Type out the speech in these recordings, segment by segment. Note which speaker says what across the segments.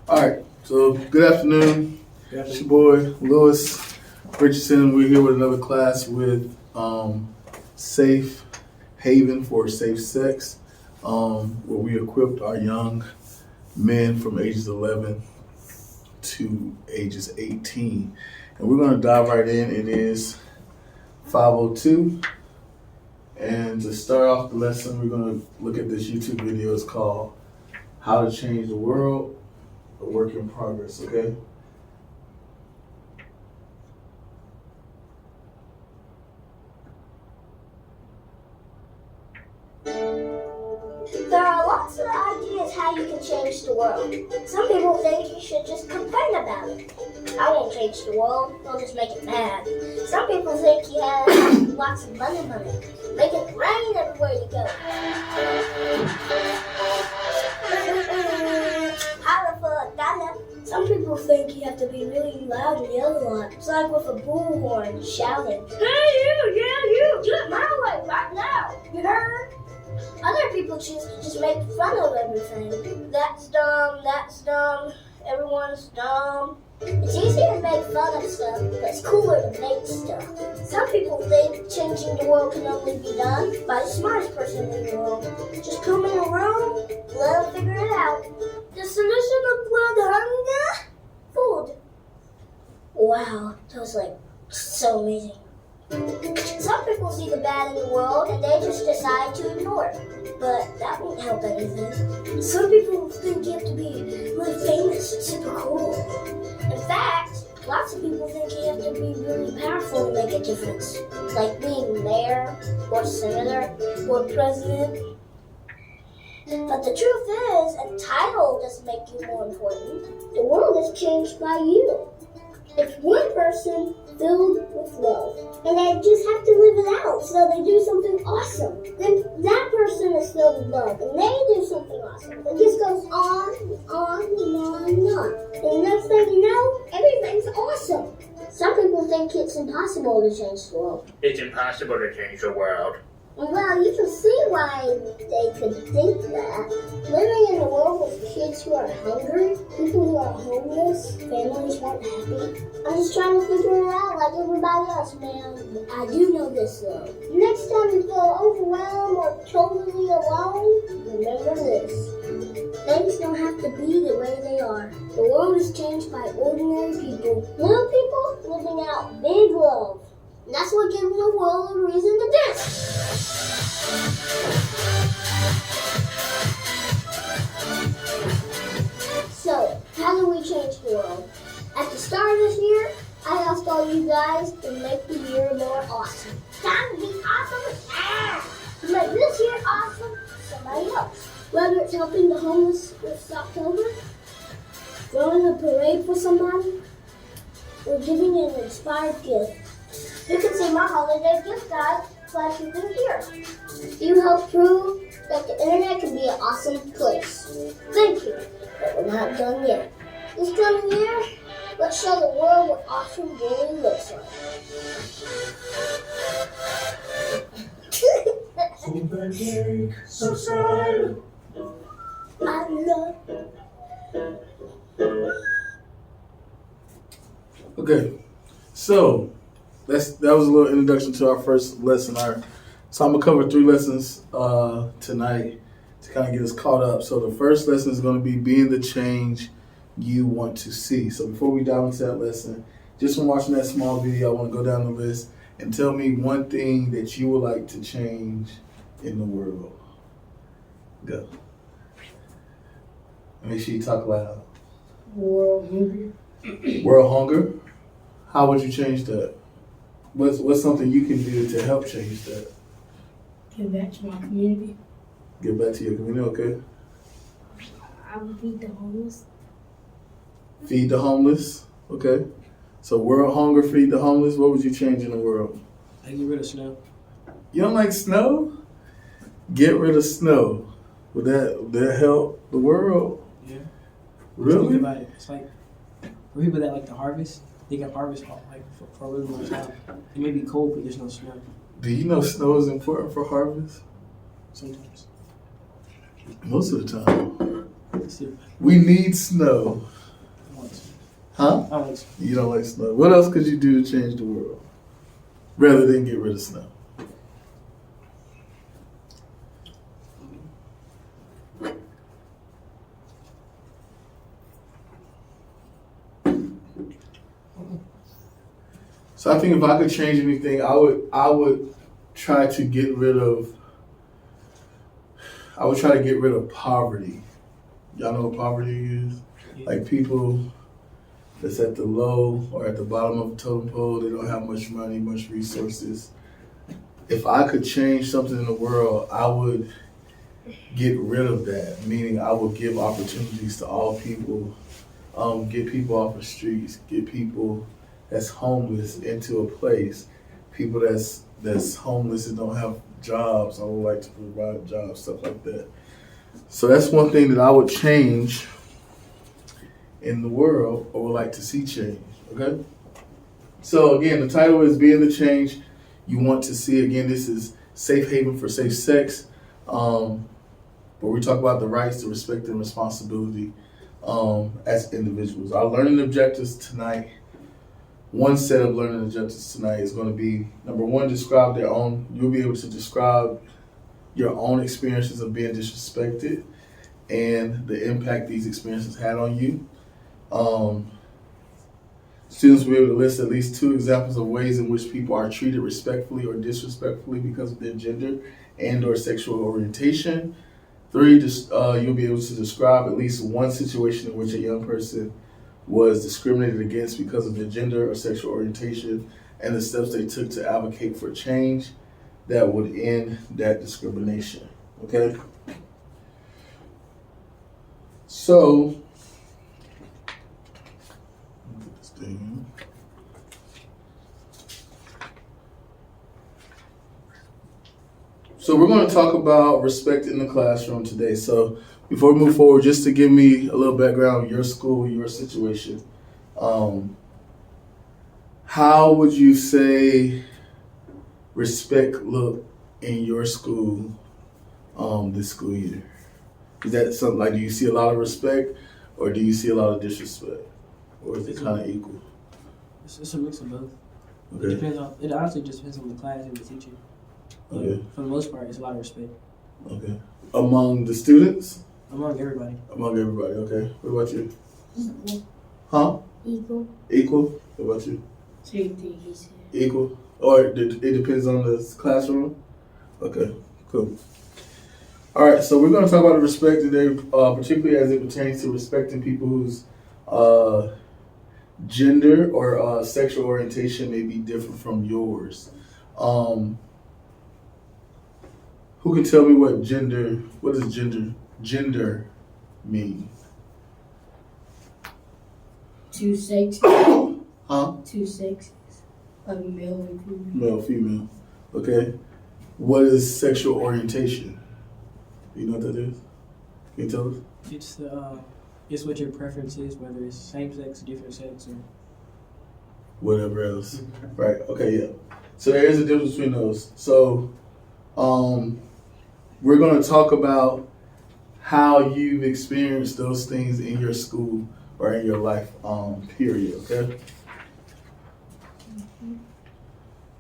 Speaker 1: All right, so good afternoon. It's your boy, Lewis Richardson. We're here with another class with Safe Haven for Safe Sex, where we equipped our young men from ages 11 to ages 18. And we're going to dive right in. It is 5:02. And to start off the lesson, we're going to look at this YouTube video. It's called How to Change the World, a Work in Progress, okay?
Speaker 2: There are lots of ideas how you can change the world. Some people think you should just complain about it. I won't change the world, I'll just make it bad. Some people think you have lots of money. Make it rain everywhere you go. Powerful dollar. Some people think you have to be really loud and yell a lot. It's like with a bullhorn shouting, "Hey you, yeah you, get my way right now, you heard?" Other people choose to just make fun of everything. That's dumb, everyone's dumb. It's easier to make fun of stuff, but it's cooler to make stuff. Some people think changing the world can only be done by the smartest person in the world. Just come in a room, let them figure it out. The solution of blood hunger? Food. Wow, that was like so amazing. Some people see the bad in the world and they just decide to ignore it. But that won't help anything. Some people think you have to be really famous and super cool. In fact, lots of people think you have to be really powerful to make a difference. Like being mayor, or senator, or president. But the truth is, a title doesn't make you more important. The world is changed by you. It's one person filled with love. And they just have to live it out, so they do something awesome. Then that person is filled with love, and they do something awesome. It just goes on and on and on and on. And the next thing you know, everything's awesome. Some people think it's impossible to change the world.
Speaker 3: It's impossible to change the world.
Speaker 2: Well, you can see why they could think that. Living in a world with kids who are hungry, people who are homeless, families who aren't happy. I'm just trying to figure it out like everybody else, man. I do know this though. Next time you feel overwhelmed or totally alone, remember this. Things don't have to be the way they are. The world is changed by ordinary people. Little people living out big love. And that's what gives the world a reason to dance. So, how do we change the world? At the start of this year, I asked all you guys to make the year more awesome. Time to be awesome to make this year awesome for somebody else. Whether it's helping the homeless this October, throwing a parade for somebody, or giving an inspired gift. You can see my holiday gift guide like you can hear. You helped prove that the internet can be an awesome place. Thank you, but we're not done yet. This coming year, let's show the world what awesome really looks like.
Speaker 4: So big, so sad.
Speaker 2: I love.
Speaker 1: Okay, so that was a little introduction to our first lesson. So I'm going to cover 3 lessons tonight to kind of get us caught up. So the first lesson is going to be being the change you want to see. So before we dive into that lesson, just from watching that small video, I want to go down the list and tell me one thing that you would like to change in the world. Go. Make sure you talk loud.
Speaker 4: World hunger.
Speaker 1: World hunger? How would you change that? What's something you can do to help change that?
Speaker 4: Give back to my community.
Speaker 1: Give back to your community, okay?
Speaker 4: I would feed the homeless.
Speaker 1: Feed the homeless, okay? So world hunger, feed the homeless. What would you change in the world?
Speaker 5: I get rid of snow.
Speaker 1: You don't like snow? Get rid of snow. Would that help the world?
Speaker 5: Yeah.
Speaker 1: Really?
Speaker 5: Think about it. It's like for people that like to harvest, they can harvest for a really long time. It may be cold, but there's no snow.
Speaker 1: Do you know snow is important for harvest?
Speaker 5: Sometimes.
Speaker 1: Most of the time.
Speaker 5: See,
Speaker 1: We need snow. Huh?
Speaker 5: I don't like snow.
Speaker 1: You don't like snow. What else could you do to change the world rather than get rid of snow? So I think if I could change anything, I would try to get rid of. I would try to get rid of poverty. Y'all know what poverty is?
Speaker 5: Yeah.
Speaker 1: Like people that's at the low or at the bottom of the totem pole, they don't have much money, much resources. If I could change something in the world, I would get rid of that, meaning I would give opportunities to all people, get people off the streets, get people that's homeless into a place, people that's homeless and don't have jobs. I would like to provide jobs, stuff like that. So that's one thing that I would change in the world or would like to see change, okay? So again, the title is Being the Change You Want to See. Again, this is Safe Haven for Safe Sex, where we talk about the rights, the respect, and responsibility as individuals. Our learning objectives tonight, one set of learning objectives tonight is going to be, number one, describe their own. You'll be able to describe your own experiences of being disrespected and the impact these experiences had on you. Students will be able to list at least 2 examples of ways in which people are treated respectfully or disrespectfully because of their gender and or sexual orientation. 3, you'll be able to describe at least 1 situation in which a young person was discriminated against because of their gender or sexual orientation and the steps they took to advocate for change that would end that discrimination. Okay? So, we're going to talk about respect in the classroom today. So before we move forward, just to give me a little background of your school, your situation, how would you say respect look in your school this school year? Is that something like, do you see a lot of respect or do you see a lot of disrespect? Or is it kind of equal?
Speaker 5: It's a mix of both.
Speaker 1: Okay.
Speaker 5: It honestly just depends on the class and the teacher.
Speaker 1: Okay.
Speaker 5: For the most part, it's a lot of respect.
Speaker 1: Okay. Among the students?
Speaker 5: Among everybody.
Speaker 1: Among everybody, okay. What about you?
Speaker 2: Equal.
Speaker 1: Huh?
Speaker 2: Equal.
Speaker 1: Equal? What about you?
Speaker 4: Same thing he said.
Speaker 1: Equal? Or it depends on the classroom? Okay, cool. All right, so we're going to talk about respect today, particularly as it pertains to respecting people whose gender or sexual orientation may be different from yours. Who can tell me what does gender mean?
Speaker 4: 2 sexes.
Speaker 1: Huh?
Speaker 4: 2 sexes. Like male and female.
Speaker 1: Male, female. Okay. What is sexual orientation? Do you know what that is? Can you tell us?
Speaker 5: It's what your preference is, whether it's same sex, different sex, or
Speaker 1: Whatever else. Right. Okay. Yeah. So there is a difference between those. So, we're going to talk about how you've experienced those things in your school or in your life, period. Okay.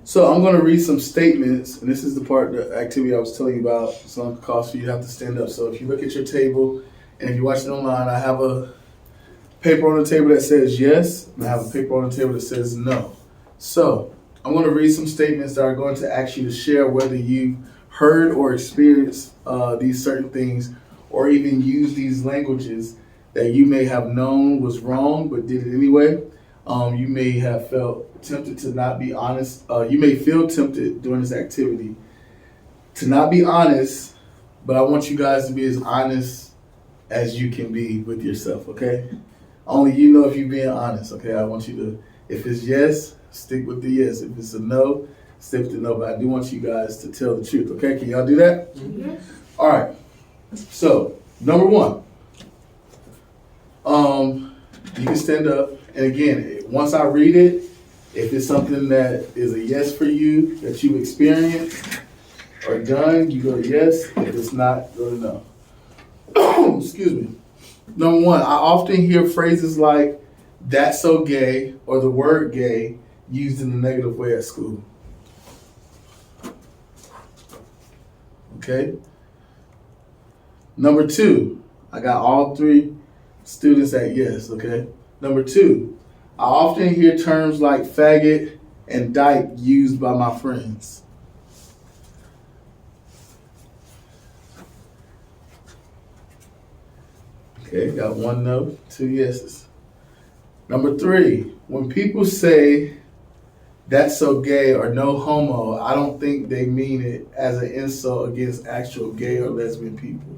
Speaker 1: So I'm going to read some statements, and this is the part, the activity I was telling you about. Some cost for you to have to stand up. So if you look at your table, and if you're watching online, I have a paper on the table that says yes, and I have a paper on the table that says no. So I'm going to read some statements that are going to ask you to share whether you heard or experienced these certain things, or even use these languages that you may have known was wrong but did it anyway. You may have felt tempted to not be honest. You may feel tempted during this activity to not be honest, but I want you guys to be as honest as you can be with yourself, okay? Only you know if you're being honest, okay? I want you to, if it's yes, stick with the yes. If it's a no, stick with the no. But I do want you guys to tell the truth, okay? Can y'all do that?
Speaker 4: Mm-hmm.
Speaker 1: All right. So, number one. You can stand up. And again, once I read it, if it's something that is a yes for you, that you've experienced or done, you go to yes. If it's not, go to no. Excuse me. Number one, I often hear phrases like, "That's so gay" or the word "gay" used in a negative way at school? Okay. Number 2, I got all 3 students at yes, okay? Number 2, I often hear terms like faggot and dyke used by my friends. Okay, got 1 no, 2 yeses. Number 3, when people say "that's so gay" or "no homo," I don't think they mean it as an insult against actual gay or lesbian people.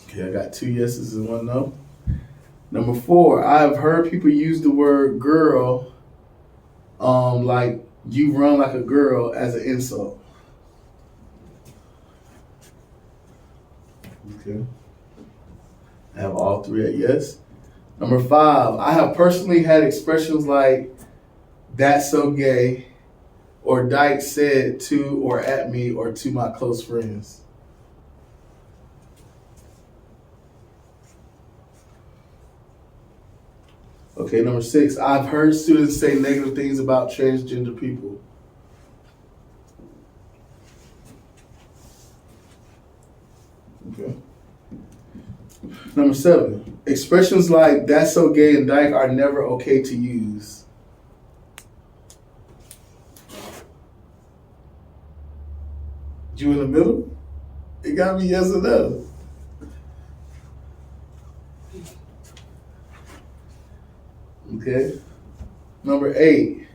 Speaker 1: Okay, I got 2 yeses and 1 no. Number 4, I have heard people use the word girl, like "you run like a girl" as an insult. Okay. I have all 3 at yes. Number 5, I have personally had expressions like "that's so gay" or "dyke said" to or at me or to my close friends. Okay, number 6, I've heard students say negative things about transgender people. Okay. Number 7, expressions like "that's so gay" and "dyke" are never okay to use. You in the middle? It got me yes or no. Okay. Number 8,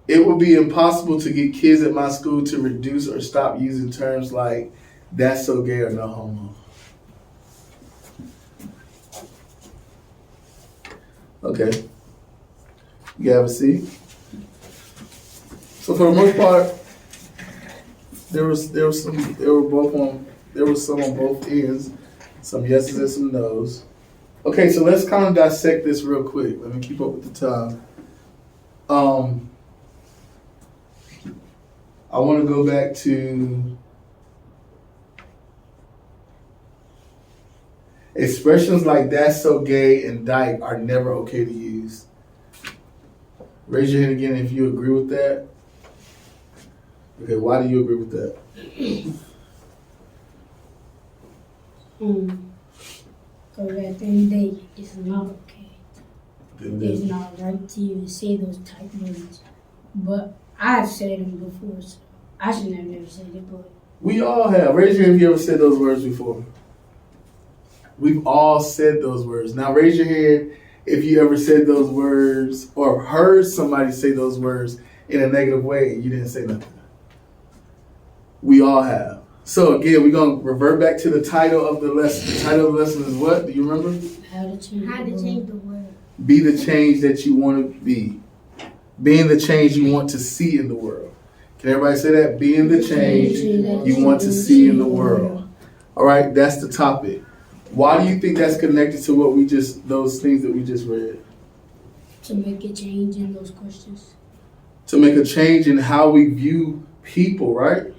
Speaker 1: it will be impossible to get kids at my school to reduce or stop using terms like "that's so gay" or "no homo." Okay. You have a seat. So for the most part, there was some on both ends, some yeses and some nos. Okay, so let's kind of dissect this real quick. Let me keep up with the time. I want to go back to expressions like "that's so gay" and "dyke" are never okay to use. Raise your hand again if you agree with that. Okay, why do you agree with that?
Speaker 4: Because at the end of the day, it's not okay. It's not right to even say those type words. But I've said them before, so I should have never said it, but
Speaker 1: We all have. Raise your hand if you ever said those words before. We've all said those words. Now raise your hand if you ever said those words or heard somebody say those words in a negative way and you didn't say nothing. We all have. So again, we're going to revert back to the title of the lesson. The title of the lesson is what? Do you remember?
Speaker 4: how to change the word.
Speaker 1: Be the change that you want to be. Being the change you want to see in the world. Can everybody say that? Being the change you want to see in the world. All right, that's the topic. Why do you think that's connected to what those things that we just read?
Speaker 4: To make a change in those questions.
Speaker 1: To make a change in how we view people, right?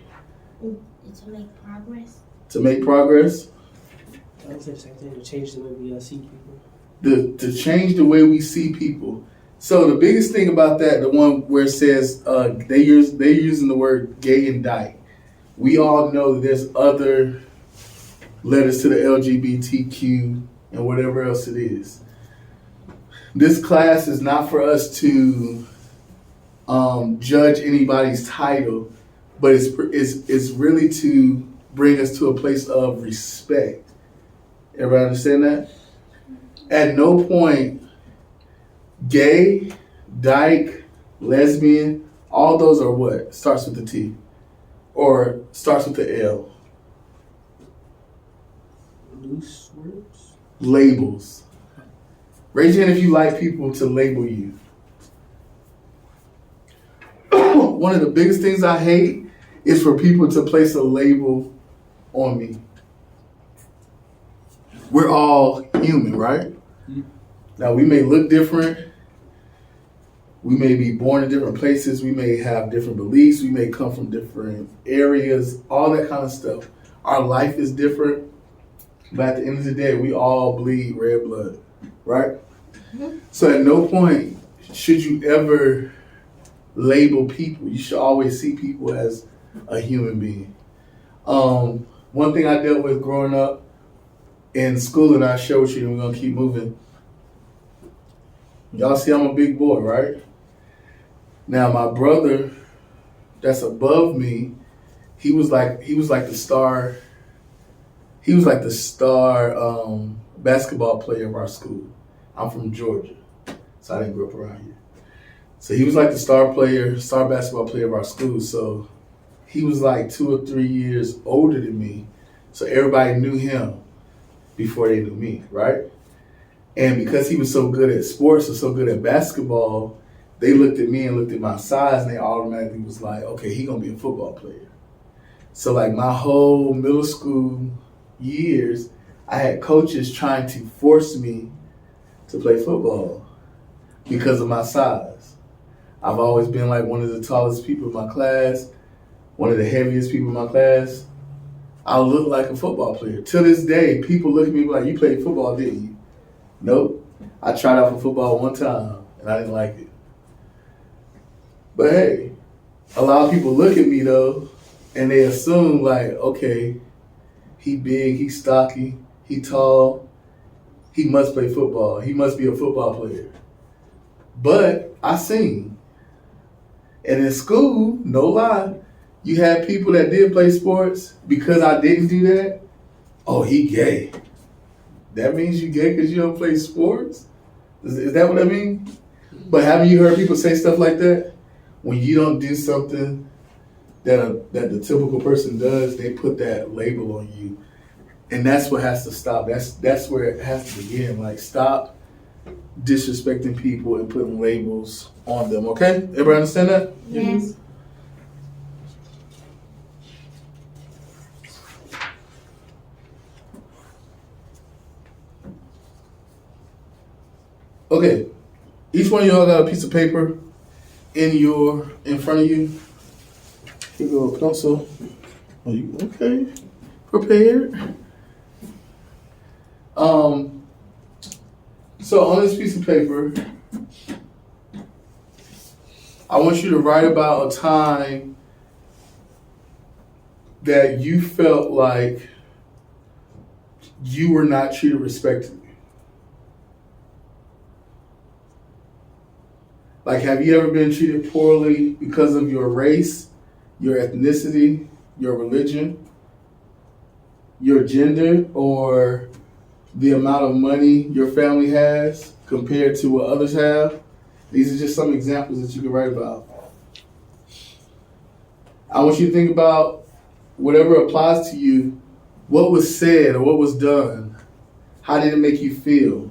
Speaker 2: To make progress.
Speaker 1: To make progress.
Speaker 5: I would say the same thing, to change the way we see people.
Speaker 1: To change the way we see people. So the biggest thing about that, the one where it says they're using the word "gay" and "dyke." We all know that there's other letters to the LGBTQ and whatever else it is. This class is not for us to judge anybody's title, but it's really to bring us to a place of respect. Everybody understand that? At no point, gay, dyke, lesbian, all those are what? Starts with the T. Or starts with the L.
Speaker 5: Loose words?
Speaker 1: Labels. Raise your hand if you like people to label you. One of the biggest things I hate is for people to place a label on me. We're all human, right?
Speaker 5: Mm-hmm.
Speaker 1: Now we may look different. We may be born in different places. We may have different beliefs. We may come from different areas, all that kind of stuff. Our life is different, but at the end of the day, we all bleed red blood, right? Mm-hmm. So at no point should you ever label people. You should always see people as a human being. One thing I dealt with growing up in school, and I share with you, and we're gonna keep moving. Y'all see I'm a big boy, right? Now my brother that's above me, he was like the star basketball player of our school. I'm from Georgia, so I didn't grow up around here. So he was like the star basketball player of our school. So he was like 2 or 3 years older than me. So everybody knew him before they knew me, right? And because he was so good at sports or so good at basketball, they looked at me and looked at my size, and they automatically was like, okay, he gonna be a football player. So like my whole middle school years, I had coaches trying to force me to play football because of my size. I've always been like one of the tallest people in my class, one of the heaviest people in my class. I look like a football player. To this day, people look at me like, you played football, didn't you? Nope. I tried out for football one time, and I didn't like it. But hey, a lot of people look at me though, and they assume like, okay, he big, he stocky, he tall, he must play football. He must be a football player. But I sing. And in school, no lie, you had people that did play sports. Because I didn't do that, oh, he gay. That means you gay because you don't play sports? Is that what that means? But haven't you heard people say stuff like that? When you don't do something that the typical person does, they put that label on you. And that's what has to stop. That's where it has to begin. Like, stop disrespecting people and putting labels on them, okay? Everybody understand that?
Speaker 4: Yes.
Speaker 1: Okay. Each one of y'all got a piece of paper in front of you. Here you go, a pencil. Are you okay? Prepared? So on this piece of paper, I want you to write about a time that you felt like you were not treated respectfully. Like, have you ever been treated poorly because of your race, your ethnicity, your religion, your gender, or the amount of money your family has compared to what others have? These are just some examples that you can write about. I want you to think about whatever applies to you. What was said or what was done? How did it make you feel?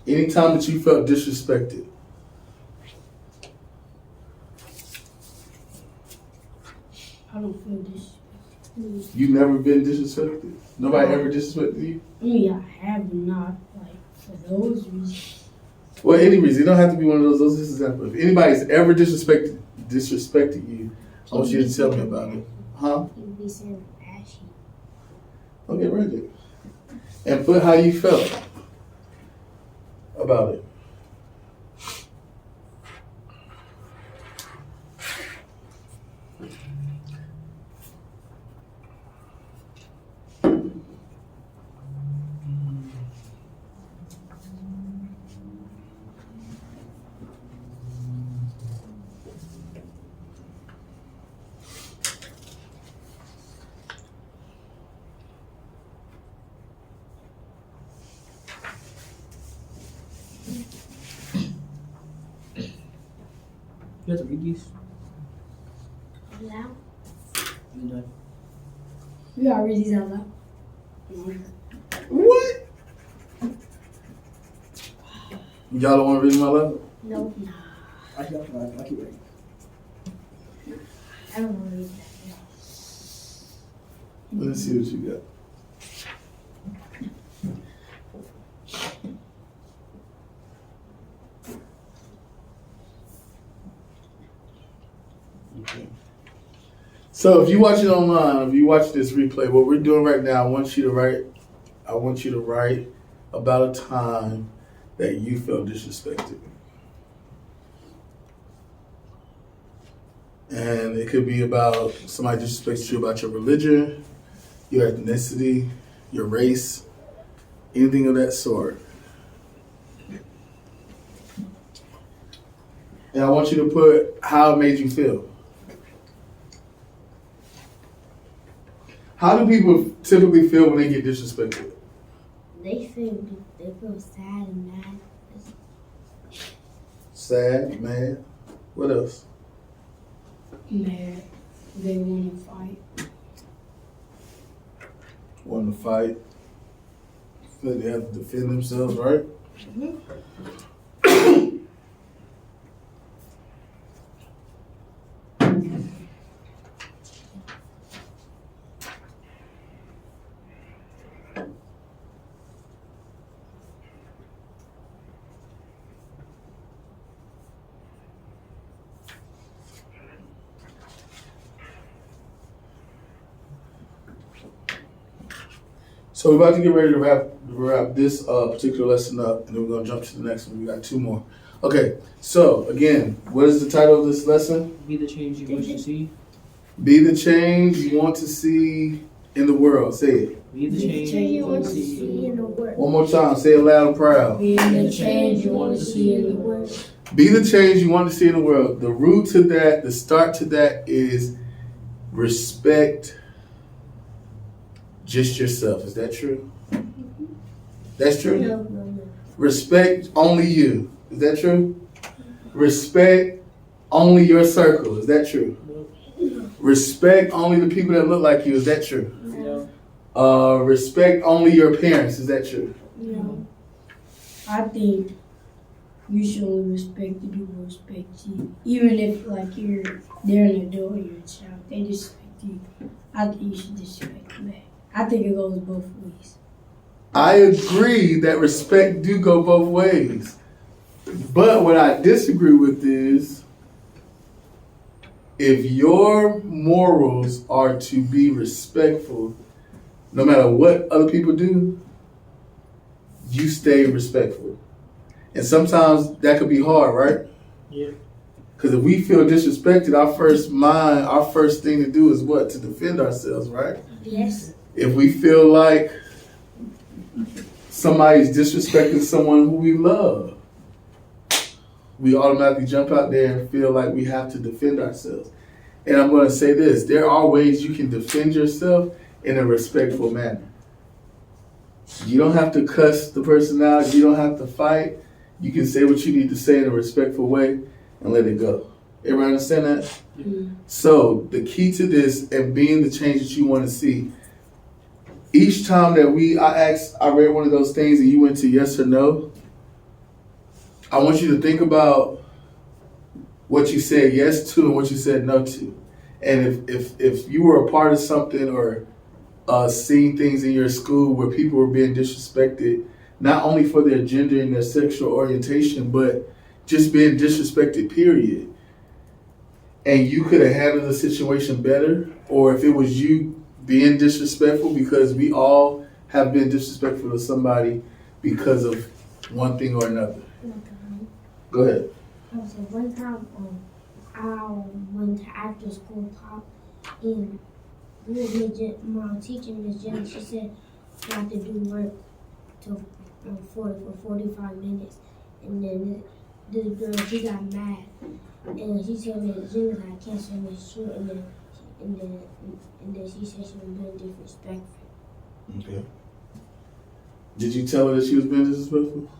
Speaker 1: Anytime that you felt disrespected.
Speaker 4: I don't feel disrespected.
Speaker 1: You've never been disrespected? Nobody ever disrespected you?
Speaker 4: I mean, I have not, like, for those reasons.
Speaker 1: Well, any reason. It don't have to be one of those. Those is examples. If anybody's ever disrespected you, I want you to tell me about it. Huh?
Speaker 4: You'd be saying ashy.
Speaker 1: Okay, right there. And put how you felt about it.
Speaker 5: You have to read these?
Speaker 4: Loud?
Speaker 5: You done?
Speaker 4: We gotta read these out loud.
Speaker 1: What? Y'all don't want to read my letter?
Speaker 4: No. Nah.
Speaker 5: I keep reading.
Speaker 4: I don't want to read that.
Speaker 1: Let's see what you got. So if you watch it online, if you watch this replay, what we're doing right now, I want you to write about a time that you felt disrespected. And it could be about somebody disrespects you about your religion, your ethnicity, your race, anything of that sort. And I want you to put how it made you feel. How do people typically feel when they get disrespected?
Speaker 2: They feel sad and mad.
Speaker 1: Sad, mad. What else?
Speaker 4: Mad. They want to fight.
Speaker 1: Want to fight. Feel like they have to defend themselves, right? So we're about to get ready to wrap this particular lesson up, and then we're going to jump to the next one. We got 2 more. Okay, so again, what is the title of this lesson?
Speaker 5: Be the change you wish to see.
Speaker 1: Be the change you want to see in the world. Say it.
Speaker 5: Be the change you want to see in the world.
Speaker 1: One more time. Say it loud and proud.
Speaker 4: Be the change you want to see in the world.
Speaker 1: Be the change you want to see in the world. The root to that, the start to that is respect just yourself. Is that true? That's true?
Speaker 2: No.
Speaker 1: Respect only you. Is that true? Respect only your circle. Is that true? Respect only the people that look like you. Is that true?
Speaker 5: No.
Speaker 1: Respect only your parents. Is that true?
Speaker 2: No.
Speaker 4: I think you should only respect the people who respect you. Even if they're an adult or you're a child, they disrespect you. I think you should disrespect them back. I think it goes both ways.
Speaker 1: I agree that respect do go both ways. But what I disagree with is if your morals are to be respectful, no matter what other people do, you stay respectful. And sometimes that could be hard, right?
Speaker 5: Yeah.
Speaker 1: Because if we feel disrespected, our first thing to do is what? To defend ourselves, right?
Speaker 2: Yes.
Speaker 1: If we feel like somebody's disrespecting someone who we love, we automatically jump out there and feel like we have to defend ourselves. And I'm going to say this, there are ways you can defend yourself in a respectful manner. You don't have to cuss the person out. You don't have to fight. You can say what you need to say in a respectful way and let it go. Everybody understand that?
Speaker 4: Mm-hmm.
Speaker 1: So the key to this and being the change that you want to see, each time that I read one of those things and you went to yes or no, I want you to think about what you said yes to and what you said no to. And if you were a part of something or seeing things in your school where people were being disrespected, not only for their gender and their sexual orientation, but just being disrespected, period. And you could have handled the situation better, or if it was you being disrespectful, because we all have been disrespectful to somebody because of one thing or another. Go ahead.
Speaker 2: So one time, I went to after school pop, and my teacher, Miss Jenny, she said I had to do work till for 45 minutes, and then this girl, she got mad, and she told me as soon as I canceled my shoe, and then she said she was being disrespectful.
Speaker 1: Okay. Did you tell her that she was being disrespectful?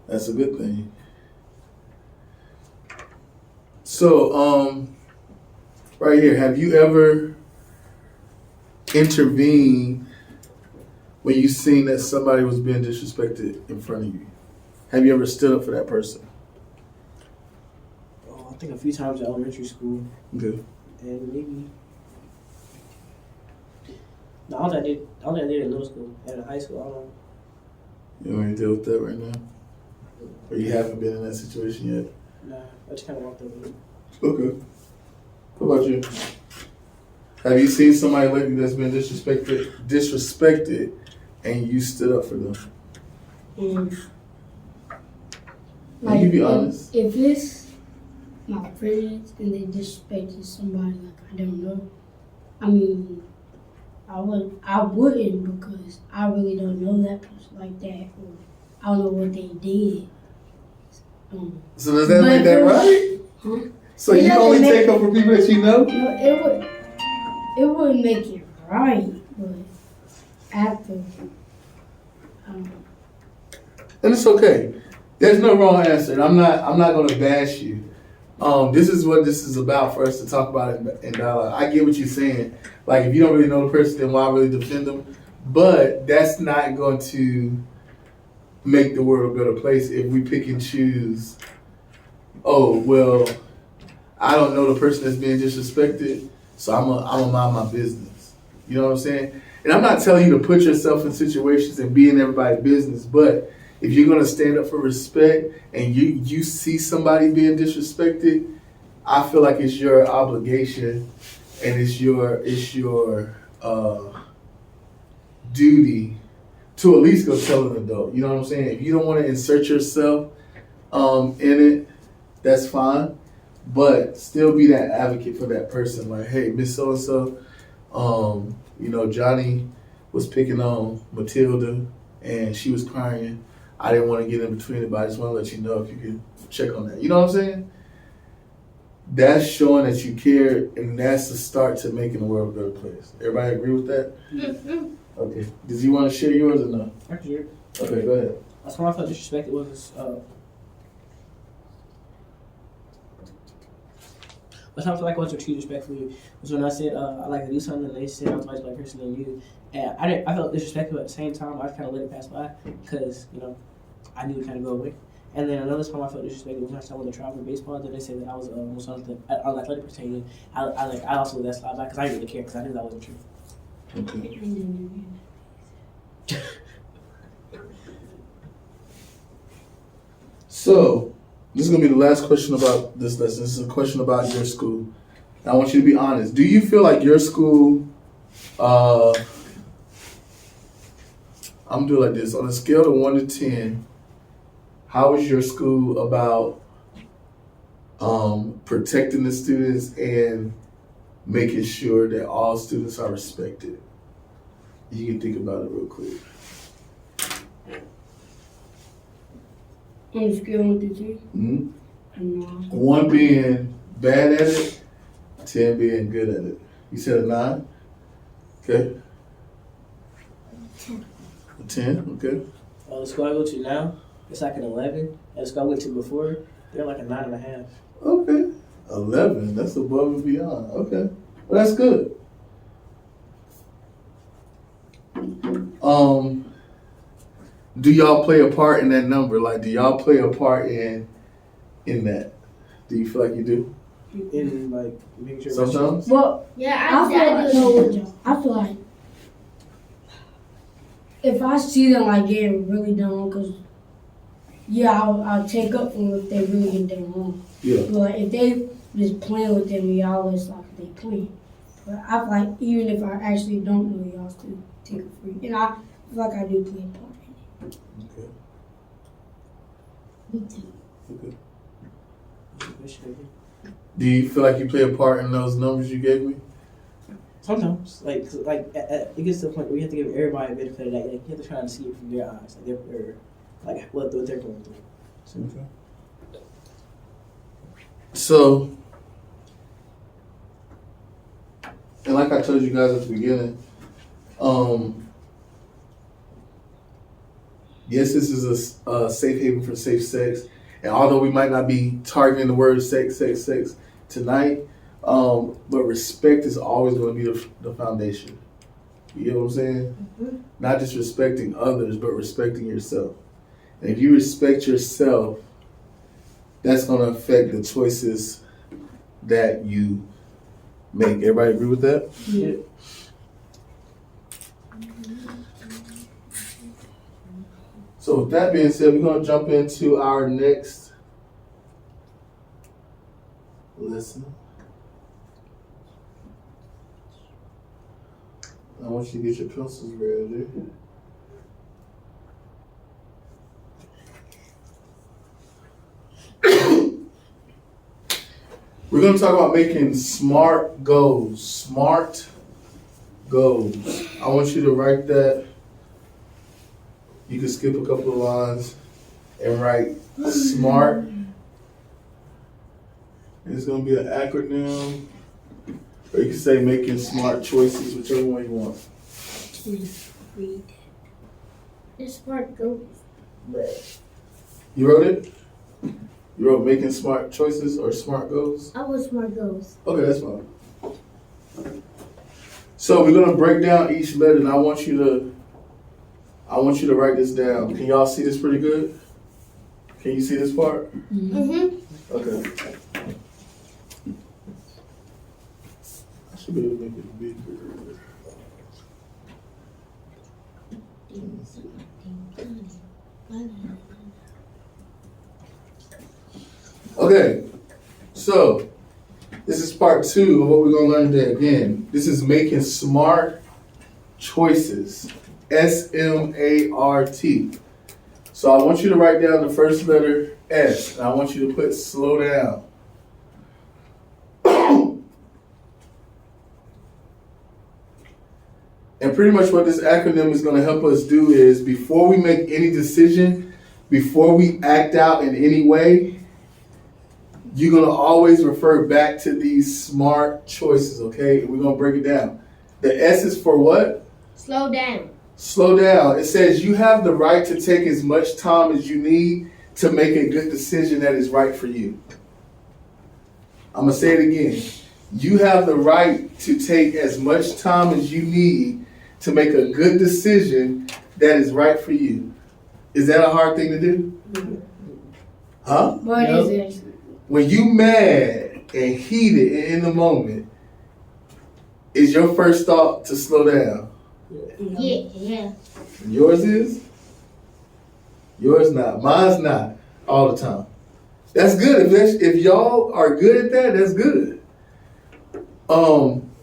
Speaker 1: That's a good thing. So, right here, have you ever intervened when you seen that somebody was being disrespected in front of you? Have you ever stood up for that person?
Speaker 5: Oh, I think a few times in elementary school.
Speaker 1: Okay.
Speaker 5: And maybe. No, I don't think I did in middle school. And in high school, I don't know.
Speaker 1: You want me to deal with that right now? Or you haven't been in that situation yet?
Speaker 5: Nah, I just kind of walked over it.
Speaker 1: Okay. What about you? Have you seen somebody lately that's been disrespected, and you stood up for them?
Speaker 4: And
Speaker 1: Like, you be honest.
Speaker 4: If it's my friends and they disrespected somebody like I don't know, I mean, I wouldn't because I really don't know that person like that, or I don't know what they did.
Speaker 1: So does that make that right?
Speaker 4: Huh?
Speaker 1: So you only take up for people that you know?
Speaker 4: No, it wouldn't make it right, but after,
Speaker 1: And it's okay. There's no wrong answer. And I'm not gonna bash you. This is what this is about for us to talk about in dialogue. I get what you're saying. Like, if you don't really know the person, then why really defend them? But that's not going to make the world a better place if we pick and choose. Oh, well, I don't know the person that's being disrespected, so I'm a mind my business. You know what I'm saying? And I'm not telling you to put yourself in situations and be in everybody's business, but if you're gonna stand up for respect and you see somebody being disrespected, I feel like it's your obligation and it's your duty to at least go tell an adult. You know what I'm saying? If you don't want to insert yourself in it, that's fine. But still be that advocate for that person. Like, hey, Miss So-and-so, Johnny was picking on Matilda and she was crying. I didn't want to get in between it, but I just want to let you know if you could check on that. You know what I'm saying? That's showing that you care, and that's the start to making the world a better place. Everybody agree with that?
Speaker 4: Mm-hmm.
Speaker 1: Okay. Did you want to share yours or no?
Speaker 5: I can hear.
Speaker 1: Okay, go ahead.
Speaker 5: That's when I felt disrespected was What time I feel like I wasn't treated respectfully was when I said I like to do something and they said I was a much better person than you. And I felt disrespectful at the same time. I just kind of let it pass by because, I knew it kind of go away. And then another time I felt disrespected was when I started with the travel baseball. Then they said that I was almost something athletic pertaining. I also let that slide by because I didn't really care because I knew that wasn't true.
Speaker 1: Okay. So, this is going to be the last question about this lesson. This is a question about your school. I want you to be honest. Do you feel like your school, I'm doing like this, on a scale of 1 to 10, how is your school about protecting the students and making sure that all students are respected? You can think about it real quick.
Speaker 4: On a scale of 1 to 10?
Speaker 1: Mm-hmm.
Speaker 4: No.
Speaker 1: 1 being bad at it, 10 being good at it. You said a 9? Okay. A 10, okay.
Speaker 5: The school I go to now, it's like an 11. And the school I went to before, they're like a 9.5.
Speaker 1: Okay. 11, that's above and beyond. Okay. Well, that's good. Do y'all play a part in that number? Like, do y'all play a part in that? Do you feel like you do?
Speaker 5: In like making sure.
Speaker 1: Sometimes?
Speaker 4: Well,
Speaker 2: Yeah,
Speaker 4: I feel like if I see them like getting really done, because I'll take up for them if they really get done wrong.
Speaker 1: Yeah.
Speaker 4: But if they just playing with them, we always like they playing. But I feel like even if I actually don't know, y'all still take it free, and I feel like I do play a part in it.
Speaker 1: Okay.
Speaker 4: Me too.
Speaker 1: Okay. Do you feel like you play a part in those numbers you gave me?
Speaker 5: Sometimes, it gets to the point where you have to give everybody a benefit of that. Like, you have to try to see it from their eyes, like what they're going through.
Speaker 1: Okay. So, and like I told you guys at the beginning, yes, this is a safe haven for safe sex. And although we might not be targeting the word sex tonight, but respect is always going to be the foundation. You know what I'm saying? Mm-hmm. Not just respecting others, but respecting yourself. And if you respect yourself, that's going to affect the choices that you make. Everybody agree with that?
Speaker 4: Yeah.
Speaker 1: So with that being said, we're going to jump into our next lesson. I want you to get your pencils ready. We're going to talk about making SMART goals. SMART goals. I want you to write that. You can skip a couple of lines and write SMART. It's going to be an acronym. Or you can say making smart choices, whichever one you want.
Speaker 4: Please read.
Speaker 2: It's smart goals.
Speaker 1: You wrote it? You wrote making smart choices or smart goals?
Speaker 2: I want smart goals.
Speaker 1: Okay, that's fine. So we're gonna break down each letter, and I want you to write this down. Can y'all see this pretty good? Can you see this part?
Speaker 2: Mm-hmm.
Speaker 1: Okay. I should be able to make it bigger. Okay, so this is part 2 of what we're gonna learn today. Again, this is making smart choices. SMART. So I want you to write down the first letter S, and I want you to put slow down. And pretty much what this acronym is going to help us do is before we make any decision, before we act out in any way, you're going to always refer back to these smart choices, okay? We're going to break it down. The S is for what?
Speaker 2: Slow down.
Speaker 1: Slow down. It says you have the right to take as much time as you need to make a good decision that is right for you. I'm going to say it again. You have the right to take as much time as you need to make a good decision that is right for you. Is that a hard thing to do? Huh?
Speaker 4: What is it?
Speaker 1: When you mad and heated and in the moment, is your first thought to slow down?
Speaker 2: Yeah.
Speaker 1: Yours is? Yours not. Mine's not all the time. That's good. If y'all are good at that, that's good.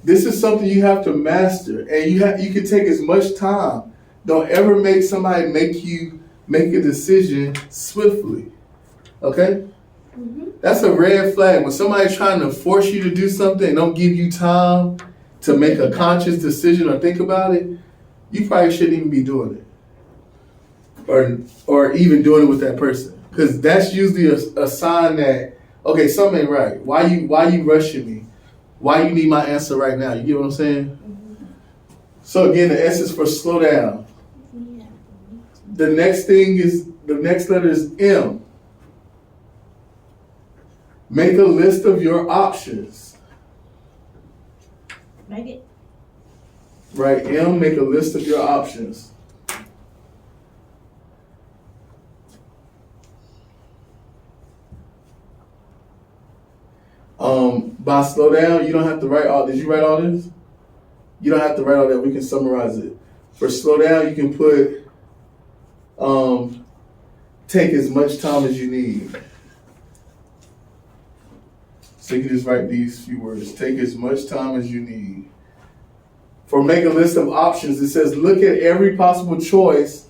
Speaker 1: This is something you have to master, and you can take as much time. Don't ever make somebody make you make a decision swiftly. Okay?
Speaker 2: Mm-hmm.
Speaker 1: That's a red flag. When somebody's trying to force you to do something and don't give you time to make a conscious decision or think about it, you probably shouldn't even be doing it. Or even doing it with that person. Because that's usually a sign that, okay, something ain't right. Why you rushing me? Why you need my answer right now? You get what I'm saying? Mm-hmm. So again, the S is for slow down.
Speaker 2: Yeah.
Speaker 1: The next letter is M. Make a list of your options.
Speaker 2: Make it.
Speaker 1: Right, M, make a list of your options. By slow down, you don't have to write all. Did you write all this? You don't have to write all that. We can summarize it. For slow down, you can put take as much time as you need. So you can just write these few words. Take as much time as you need. For make a list of options, it says look at every possible choice.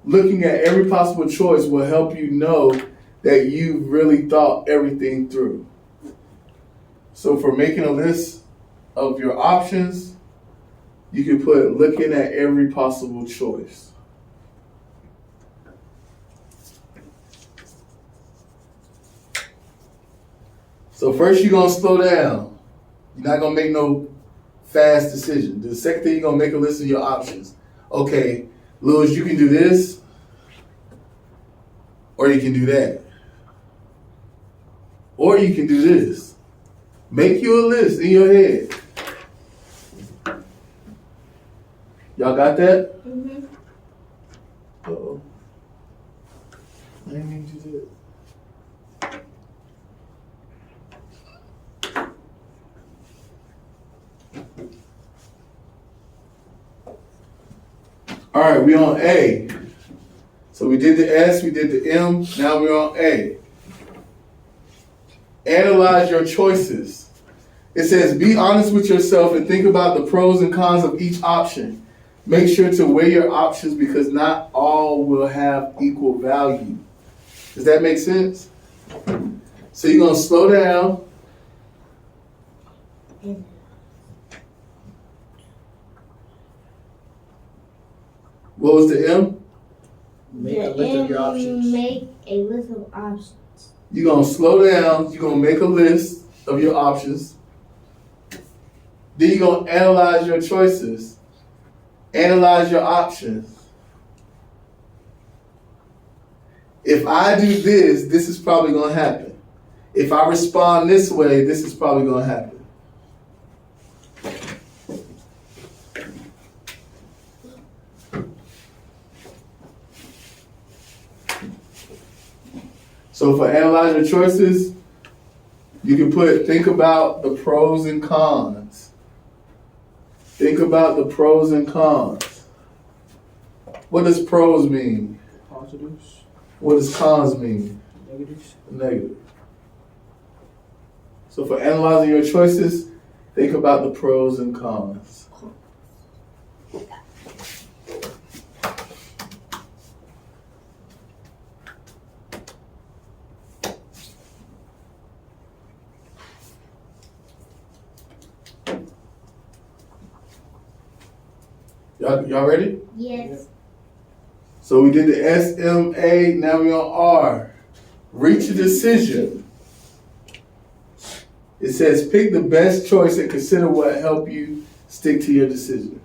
Speaker 1: Looking at every possible choice will help you know that you really thought everything through. So for making a list of your options, you can put looking at every possible choice. So first you're going to slow down. You're not going to make no fast decision. The second thing, you're going to make a list of your options. Okay, Lewis, you can do this, or you can do that. Or you can do this. Make you a list in your head. Y'all got that?
Speaker 2: Mm-hmm.
Speaker 1: Uh-oh. I didn't mean to do that. All right, we on A. So we did the S, we did the M, now we're on A. Analyze your choices. It says, be honest with yourself and think about the pros and cons of each option. Make sure to weigh your options because not all will have equal value. Does that make sense? So you're going to slow down. What was the M?
Speaker 5: Make a list of your options.
Speaker 2: Make a list of options.
Speaker 1: You're going to slow down. You're going to make a list of your options. Then you're going to analyze your choices. Analyze your options. If I do this, this is probably going to happen. If I respond this way, this is probably going to happen. So for analyze your choices, you can put, think about the pros and cons. Think about the pros and cons. What does pros mean?
Speaker 5: Positives.
Speaker 1: What does cons mean?
Speaker 5: Negatives.
Speaker 1: Negative. So for analyzing your choices, think about the pros and cons. Y'all ready?
Speaker 2: Yes.
Speaker 1: So we did the S, M, A, now we're on R. Reach a decision. It says pick the best choice and consider what help you stick to your decision.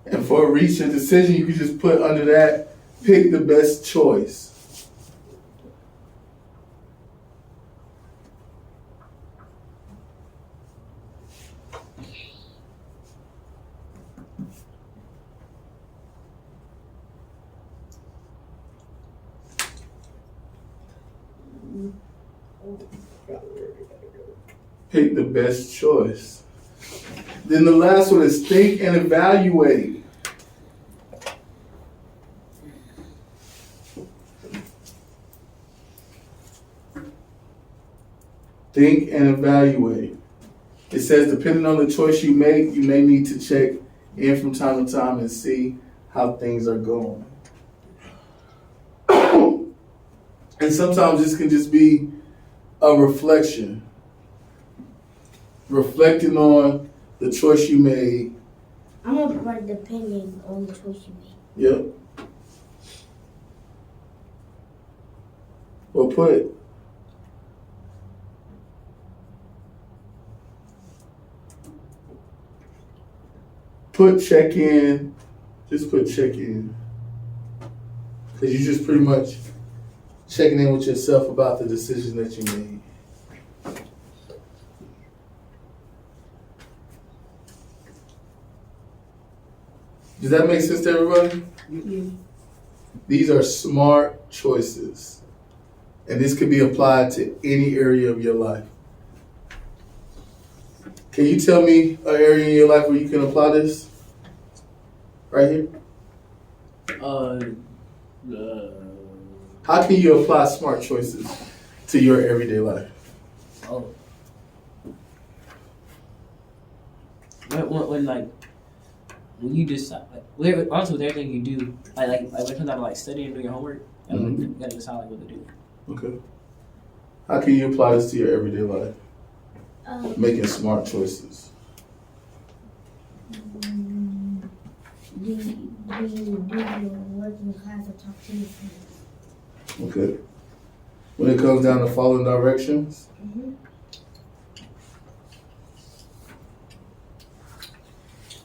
Speaker 1: And for reach a decision, you can just put under that, pick the best choice. Pick the best choice. Then the last one is think and evaluate. Think and evaluate. It says depending on the choice you make, you may need to check in from time to time and see how things are going. And sometimes this can just be a reflection. Reflecting on the choice you made.
Speaker 2: I'm gonna write depending on the choice you make.
Speaker 1: Yep. Well, put check in. Just put check in. Because you're just pretty much checking in with yourself about the decision that you made. Does that make sense to everybody?
Speaker 4: Yeah.
Speaker 1: These are smart choices. And this could be applied to any area of your life. Can you tell me an area in your life where you can apply this? Right here? How can you apply smart choices to your everyday life?
Speaker 5: When you decide, honestly, with everything you do, when it comes down to studying and doing your homework, you gotta decide what to do.
Speaker 1: Okay. How can you apply this to your everyday life? Making smart choices.
Speaker 2: Do your work in class or talk to your friends?
Speaker 1: Okay. When it comes down to following directions?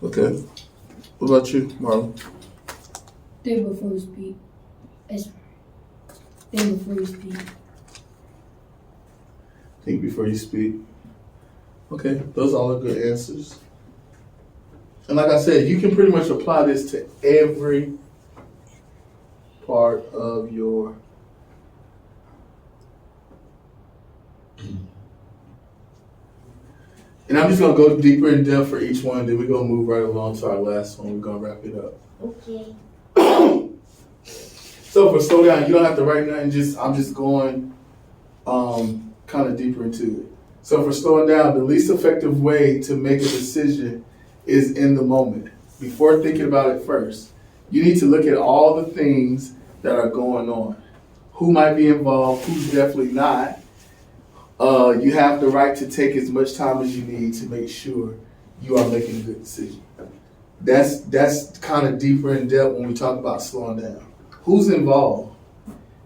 Speaker 1: Okay. What about you, Marlon?
Speaker 4: Think before you speak. Think before you speak.
Speaker 1: Think before you speak. Okay, those all are good answers. And like I said, you can pretty much apply this to every part of your and I'm just gonna go deeper in depth for each one, then we're gonna move right along to our last one. We're gonna wrap it up.
Speaker 2: Okay.
Speaker 1: So for slow down, you don't have to write nothing, I'm just going kind of deeper into it. So for slowing down, the least effective way to make a decision is in the moment. Before thinking about it first, you need to look at all the things that are going on. Who might be involved, who's definitely not. You have the right to take as much time as you need to make sure you are making a good decision. That's kind of deeper in depth when we talk about slowing down. Who's involved?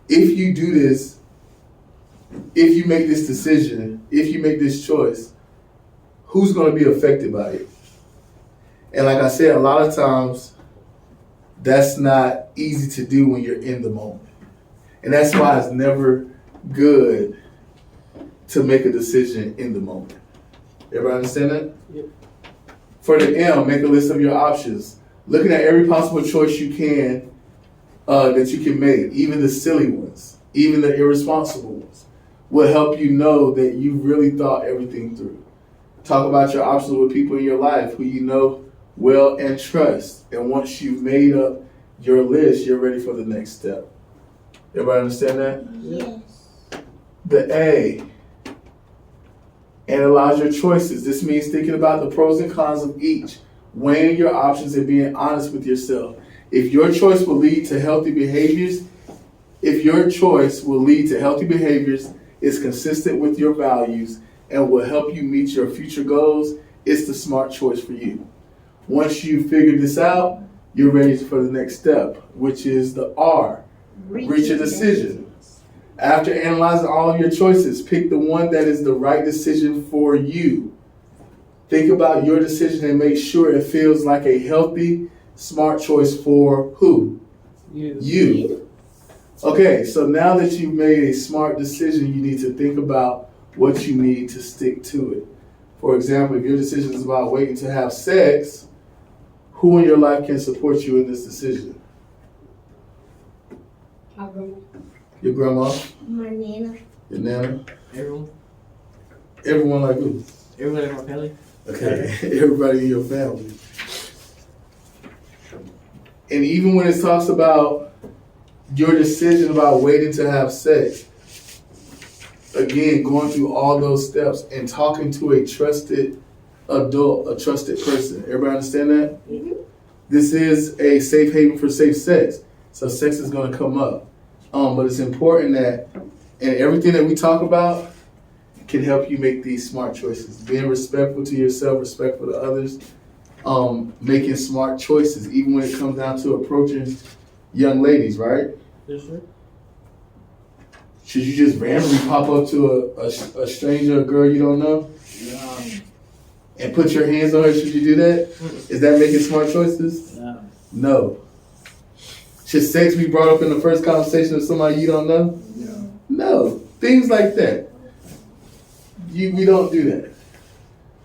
Speaker 1: If you do this, if you make this decision, if you make this choice, who's going to be affected by it? And like I said, a lot of times that's not easy to do when you're in the moment. And that's why it's never good to make a decision in the moment. Everybody understand that?
Speaker 5: Yep.
Speaker 1: For the M, make a list of your options. Looking at every possible choice you can, that you can make, even the silly ones, even the irresponsible ones, will help you know that you really thought everything through. Talk about your options with people in your life who you know well and trust. And once you've made up your list, you're ready for the next step. Everybody understand that?
Speaker 2: Yes.
Speaker 1: The A, analyze your choices. This means thinking about the pros and cons of each, weighing your options and being honest with yourself. If your choice will lead to healthy behaviors, is consistent with your values, and will help you meet your future goals, it's the smart choice for you. Once you figure this out, you're ready for the next step, which is the R, reach a decision. After analyzing all of your choices, pick the one that is the right decision for you. Think about your decision and make sure it feels like a healthy, smart choice for who? You. Okay, so now that you've made a smart decision, you need to think about what you need to stick to it. For example, if your decision is about waiting to have sex, who in your life can support you in this decision?
Speaker 4: My grandma.
Speaker 1: Your grandma?
Speaker 2: My nana.
Speaker 1: Your nana?
Speaker 5: Everyone.
Speaker 1: Everyone like who?
Speaker 5: Everyone in my family.
Speaker 1: Okay, everybody in your family. And even when it talks about your decision about waiting to have sex, again, going through all those steps and talking to a trusted adult, a trusted person. Everybody understand that?
Speaker 2: Mm-hmm.
Speaker 1: This is a safe haven for safe sex. So sex is going to come up. But it's important that, and everything that we talk about can help you make these smart choices. Being respectful to yourself, respectful to others, making smart choices, even when it comes down to approaching young ladies, right?
Speaker 5: Yes, sir.
Speaker 1: Should you just randomly pop up to a stranger, a girl you don't know, and put your hands on her? Should you do that? Is that making smart choices? No. Should sex be brought up in the first conversation with somebody you don't know? No. Things like that. We don't do that.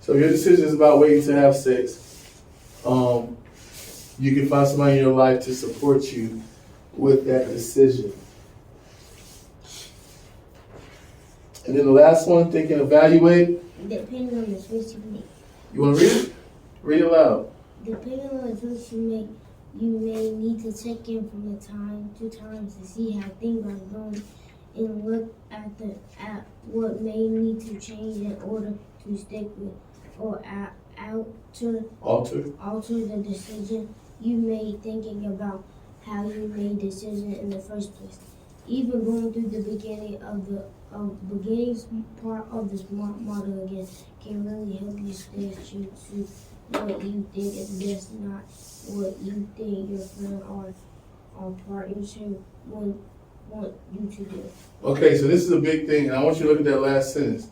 Speaker 1: So if your decision is about waiting to have sex, you can find somebody in your life to support you with that decision. And then the last one, think and evaluate.
Speaker 2: Depending on the choice you make.
Speaker 1: You want to read it? Read it loud.
Speaker 2: Depending on the choice you make, you may need to check in from time to time to see how things are going and look at what may need to change in order to stick with or alter the decision you made, thinking about how you made decision in the first place. Even going through the beginning part of the SMART model again can really help you stay true to what you think is best, not what you think your friend or partnership want you to do.
Speaker 1: Okay, so this is a big thing, and I want you to look at that last sentence.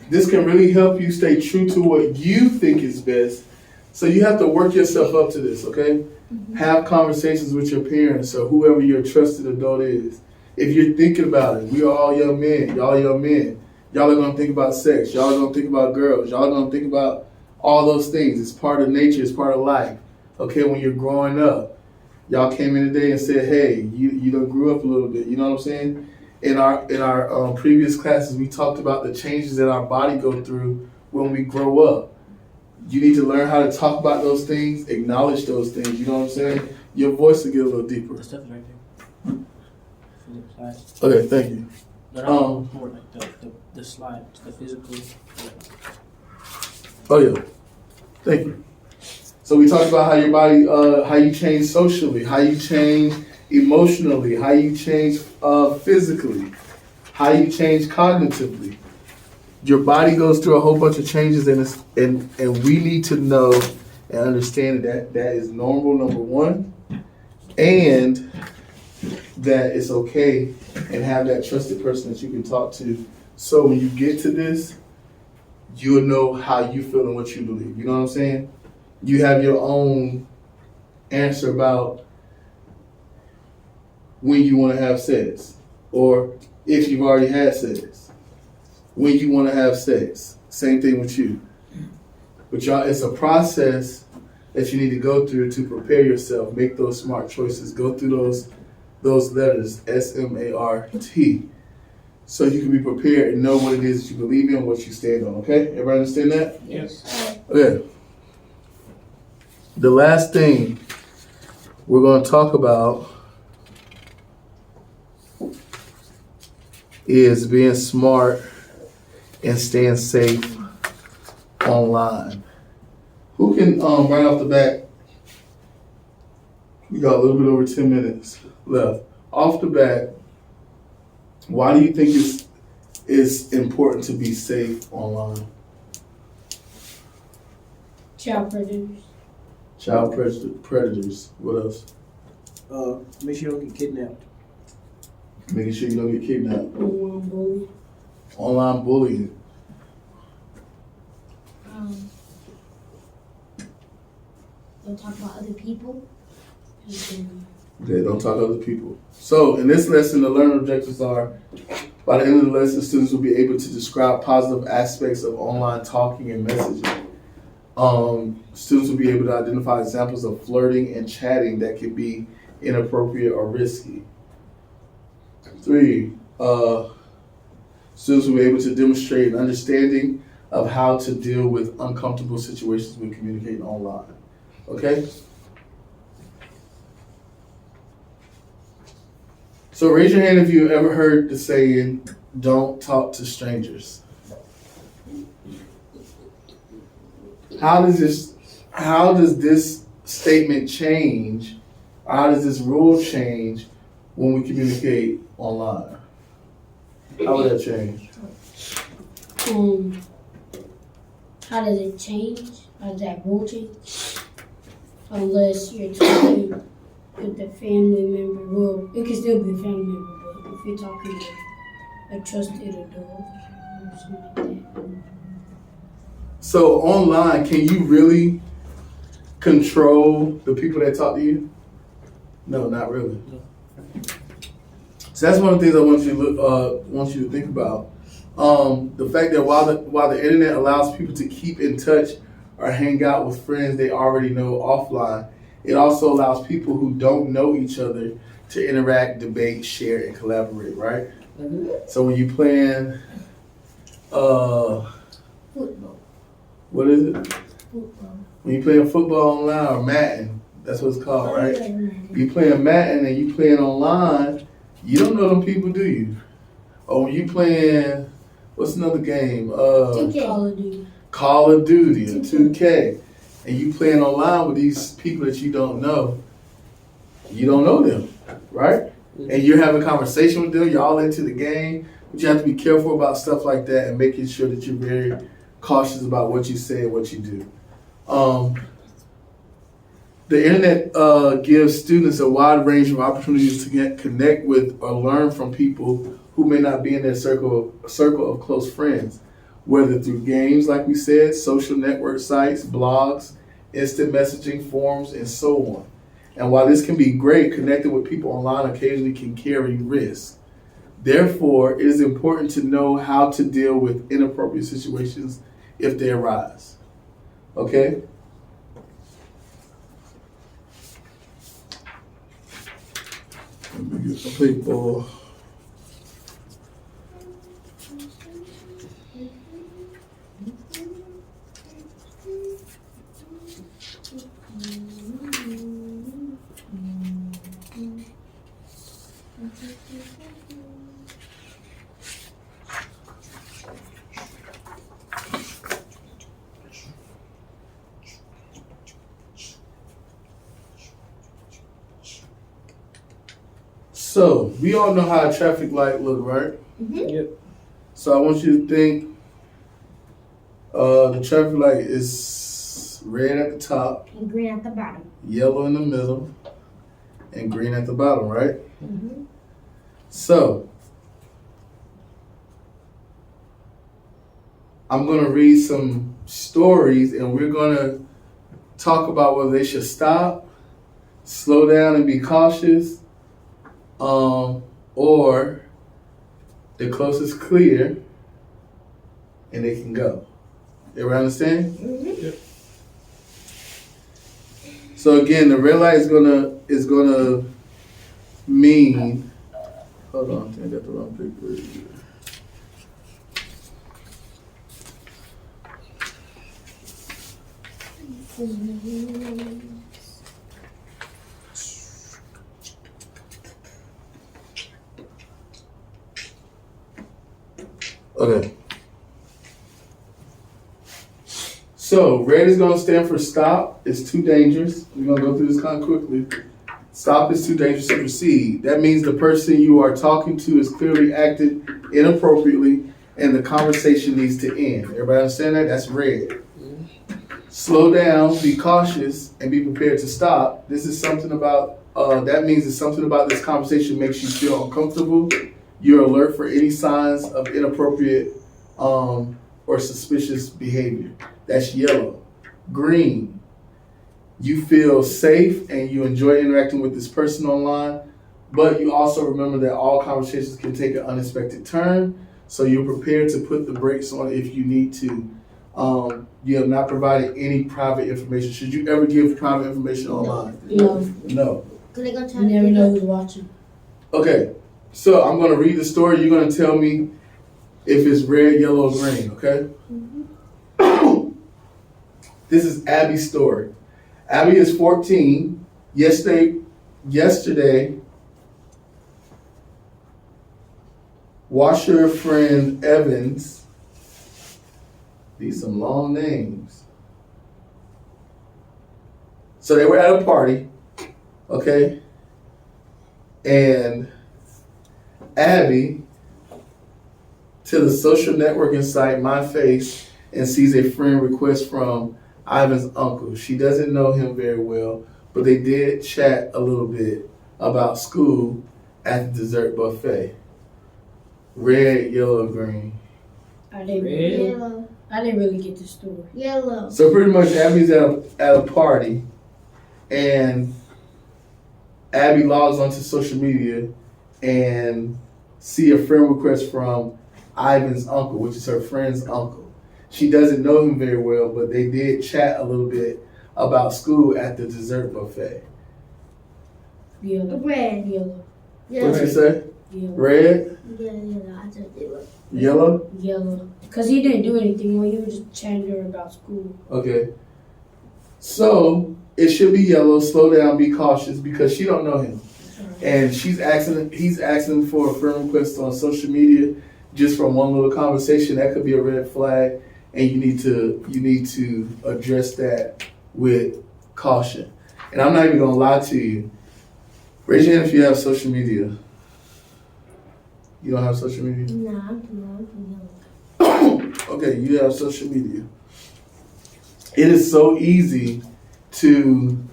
Speaker 1: This can really help you stay true to what you think is best. So you have to work yourself up to this, okay? Mm-hmm. Have conversations with your parents or whoever your trusted adult is. If you're thinking about it, we are all young men, y'all young men. Y'all are gonna think about sex. Y'all are gonna think about girls. Y'all are gonna think about all those things. It's part of nature. It's part of life. Okay, when you're growing up, y'all came in today and said, "Hey, you done grew up a little bit." You know what I'm saying? In our previous classes, we talked about the changes that our body go through when we grow up. You need to learn how to talk about those things, acknowledge those things. You know what I'm saying? Your voice will get a little deeper.
Speaker 5: The stuff is right there. Slide.
Speaker 1: Okay, thank you.
Speaker 5: No, more like the slide, the physical.
Speaker 1: Oh yeah, thank you. So we talked about how your body, how you change socially, how you change emotionally, how you change physically, how you change cognitively. Your body goes through a whole bunch of changes, and we need to know and understand that is normal, number one, and that it's okay, and have that trusted person that you can talk to. So when you get to this, you'll know how you feel and what you believe. You know what I'm saying? You have your own answer about when you want to have sex, or if you've already had sex, when you want to have sex. Same thing with you. But y'all, it's a process that you need to go through to prepare yourself, make those smart choices, go through those letters, SMART, so you can be prepared and know what it is that you believe in and what you stand on, okay? Everybody understand that?
Speaker 5: Yes.
Speaker 1: Okay. The last thing we're going to talk about is being smart and staying safe online. Who can, right off the bat, we got a little bit over 10 minutes left. Off the bat, why do you think it's important to be safe online?
Speaker 4: Child predators.
Speaker 1: Child predators. What else?
Speaker 5: Make sure you don't get kidnapped.
Speaker 1: Making sure you don't get kidnapped.
Speaker 4: Online bullying.
Speaker 1: Online bullying.
Speaker 2: Don't talk about other people.
Speaker 1: Okay, don't talk to other people. So in this lesson, the learning objectives are, by the end of the lesson, students will be able to describe positive aspects of online talking and messaging. Students will be able to identify examples of flirting and chatting that can be inappropriate or risky. 3, students will be able to demonstrate an understanding of how to deal with uncomfortable situations when communicating online. Okay? So raise your hand if you ever heard the saying, "Don't talk to strangers." How does this statement change? Or how does this rule change when we communicate online? How would that change?
Speaker 4: How does it change? How does that rule change? Unless you're talking with a family member. Well, it can still be a family member, but if you're talking with a trusted adult or something like that.
Speaker 1: So online, can you really control the people that talk to you? No, not really.
Speaker 5: No.
Speaker 1: So that's one of the things I want you to think about. The fact that while the internet allows people to keep in touch or hang out with friends they already know offline, it also allows people who don't know each other to interact, debate, share, and collaborate, right?
Speaker 5: Mm-hmm.
Speaker 1: So when you playing,
Speaker 4: Football.
Speaker 1: what is it?
Speaker 4: Football.
Speaker 1: When you playing football online or Madden, that's what it's called, right?
Speaker 4: Yeah.
Speaker 1: You playing Madden and you playing online, you don't know them people, do you? Or when you playing, what's another game?
Speaker 4: 2K. Call of Duty.
Speaker 1: Call of Duty or 2K. And you playing online with these people that you don't know them, right? And you're having a conversation with them, you're all into the game, but you have to be careful about stuff like that and making sure that you're very cautious about what you say and what you do. The internet gives students a wide range of opportunities to connect with or learn from people who may not be in their circle of close friends, whether through games, like we said, social network sites, blogs, instant messaging, forums, and so on. And while this can be great, connecting with people online occasionally can carry risk. Therefore, it is important to know how to deal with inappropriate situations if they arise. Okay? Let me get some paper. So, we all know how a traffic light look, right?
Speaker 5: Yep.
Speaker 1: So I want you to think the traffic light is red at the top,
Speaker 2: And green at the bottom.
Speaker 1: yellow in the middle, and green at the bottom, right? So, I'm going to read some stories and we're going to talk about whether they should stop, slow down and be cautious, or the closest clear and they can go. Everybody understand?
Speaker 5: Yep.
Speaker 1: So again, the red light is gonna mean. Hold on, I think I got the wrong paper. Okay. So red is going to stand for stop. It's too dangerous. We're going to go through this kind of quickly. Stop is too dangerous to proceed. That means the person you are talking to is clearly acted inappropriately and the conversation needs to end. Everybody understand that? That's red. Slow down, be cautious, and be prepared to stop. This is something about, that means that something about this conversation makes you feel uncomfortable. You're alert for any signs of inappropriate or suspicious behavior. That's yellow. Green, you feel safe and you enjoy interacting with this person online, but you also remember that all conversations can take an unexpected turn, so you're prepared to put the brakes on if you need to. You have not provided any private information. Should you ever give private information online?
Speaker 4: No,
Speaker 1: No.
Speaker 2: Could I go
Speaker 4: you never know who's watching.
Speaker 1: Okay, so I'm going to read the story. You're going to tell me if it's red, yellow, or green, okay? This is Abby's story. Abby is 14. Yesterday, washer friend Evans, these some long names. So they were at a party, okay? And Abby to the social networking site MyFace and sees a friend request from Ivan's uncle. She doesn't know him very well, but they did chat a little bit about school at the dessert buffet. Red, yellow, green.
Speaker 4: I didn't
Speaker 5: Red.
Speaker 2: Yellow.
Speaker 4: I didn't really get the story.
Speaker 2: Yellow.
Speaker 1: So pretty much Abby's at a party and Abby logs onto social media and see a friend request from Ivan's uncle, which is her friend's uncle. She doesn't know him very well, but they did chat a little bit about school at the dessert buffet.
Speaker 4: Yellow.
Speaker 2: Red.
Speaker 4: Yellow.
Speaker 1: What'd you say?
Speaker 4: Yellow.
Speaker 1: Red?
Speaker 2: Yeah, I just yellow.
Speaker 1: Yellow?
Speaker 4: Yellow. Because he didn't do anything when he was just chatting to her about school.
Speaker 1: Okay. So it should be yellow. Slow down, be cautious because she don't know him. And he's asking for a friend request on social media just from one little conversation. That could be a red flag, and you need to address that with caution. And I'm not even gonna lie to you. Raise your hand if you have social media. You don't have social media?
Speaker 2: Nah, I'm yellow.
Speaker 1: Okay, you have social media. It is so easy to,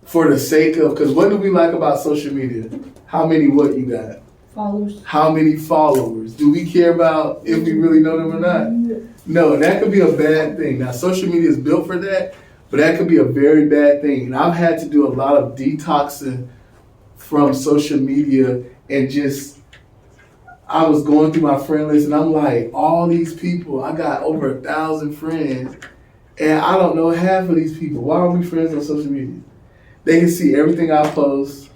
Speaker 1: for the sake of, because what do we like about social media? How many what you got?
Speaker 4: Followers.
Speaker 1: How many followers? Do we care about if we really know them or not? No, and that could be a bad thing. Now, social media is built for that, but that could be a very bad thing. And I've had to do a lot of detoxing from social media and just I was going through my friend list and I'm like, all these people, I got over 1,000 friends and I don't know half of these people. Why are we friends on social media? They can see everything I post.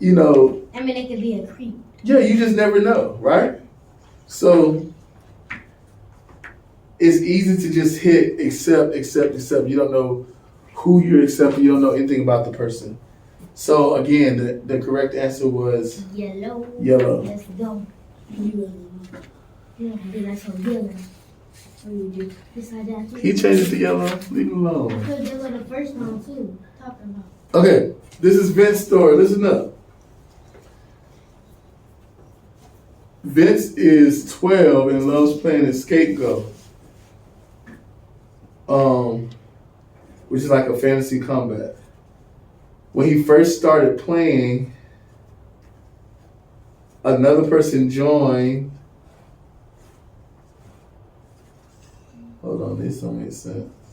Speaker 1: You know.
Speaker 4: I mean, it could be a creep.
Speaker 1: Yeah, you just never know, right? So it's easy to just hit accept. You don't know who you're accepting. You don't know anything about the person. So again, the correct answer was
Speaker 4: yellow.
Speaker 1: Yellow.
Speaker 4: Let's go. Yellow. Yeah, be like some yellow. What do you do? Beside that.
Speaker 1: He changed it to yellow. Leave him alone.
Speaker 4: I put yellow the first one too. Talking about.
Speaker 1: Okay, this is Vince's story. Listen up. Vince is 12 and loves playing a scapegoat. Which is like a fantasy combat. When he first started playing, another person joined. Hold on, this don't make sense.